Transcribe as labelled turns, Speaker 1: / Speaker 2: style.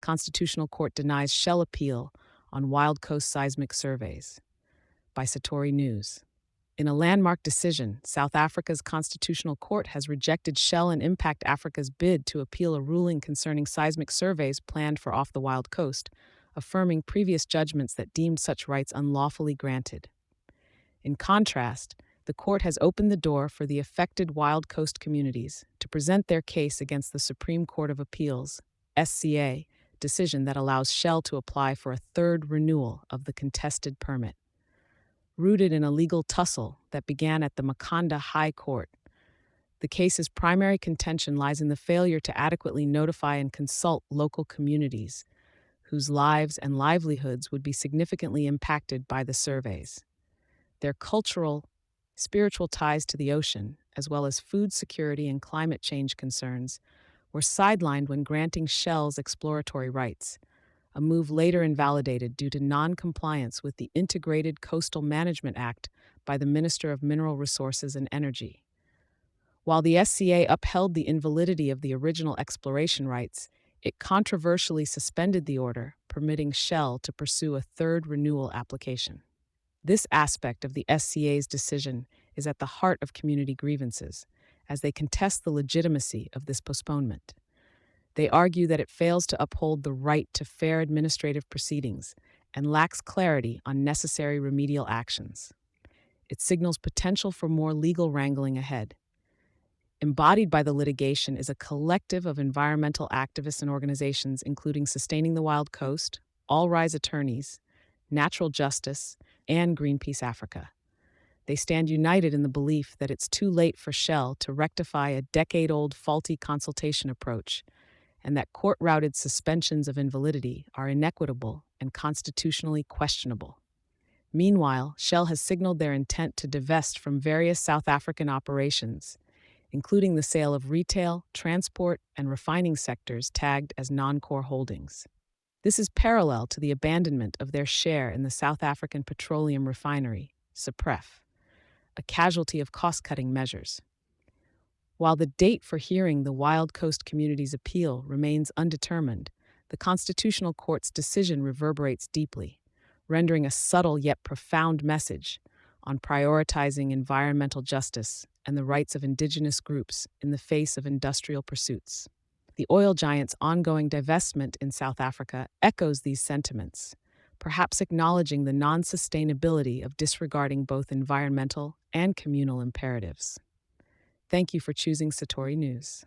Speaker 1: Constitutional Court denies Shell appeal on Wild Coast seismic surveys. By Satori News. In a landmark decision, South Africa's Constitutional Court has rejected Shell and Impact Africa's bid to appeal a ruling concerning seismic surveys planned for off the Wild Coast, affirming previous judgments that deemed such rights unlawfully granted. In contrast, the court has opened the door for the affected Wild Coast communities to present their case against the Supreme Court of Appeals, SCA, decision that allows Shell to apply for a third renewal of the contested permit. Rooted in a legal tussle that began at the Makanda High Court, the case's primary contention lies in the failure to adequately notify and consult local communities, whose lives and livelihoods would be significantly impacted by the surveys. Their cultural, spiritual ties to the ocean, as well as food security and climate change concerns, were sidelined when granting Shell's exploratory rights, a move later invalidated due to non-compliance with the Integrated Coastal Management Act by the Minister of Mineral Resources and Energy. While the SCA upheld the invalidity of the original exploration rights, it controversially suspended the order, permitting Shell to pursue a third renewal application. This aspect of the SCA's decision is at the heart of community grievances, as they contest the legitimacy of this postponement. They argue that it fails to uphold the right to fair administrative proceedings and lacks clarity on necessary remedial actions. It signals potential for more legal wrangling ahead. Embodied by the litigation is a collective of environmental activists and organizations including Sustaining the Wild Coast, All Rise Attorneys, Natural Justice, and Greenpeace Africa. They stand united in the belief that it's too late for Shell to rectify a decade-old faulty consultation approach, and that court-routed suspensions of invalidity are inequitable and constitutionally questionable. Meanwhile, Shell has signaled their intent to divest from various South African operations, including the sale of retail, transport, and refining sectors tagged as non-core holdings. This is parallel to the abandonment of their share in the South African petroleum refinery, Sepref, a casualty of cost-cutting measures. While the date for hearing the Wild Coast community's appeal remains undetermined, the Constitutional Court's decision reverberates deeply, rendering a subtle yet profound message on prioritizing environmental justice and the rights of indigenous groups in the face of industrial pursuits. The oil giant's ongoing divestment in South Africa echoes these sentiments, perhaps acknowledging the non-sustainability of disregarding both environmental and communal imperatives. Thank you for choosing Satori News.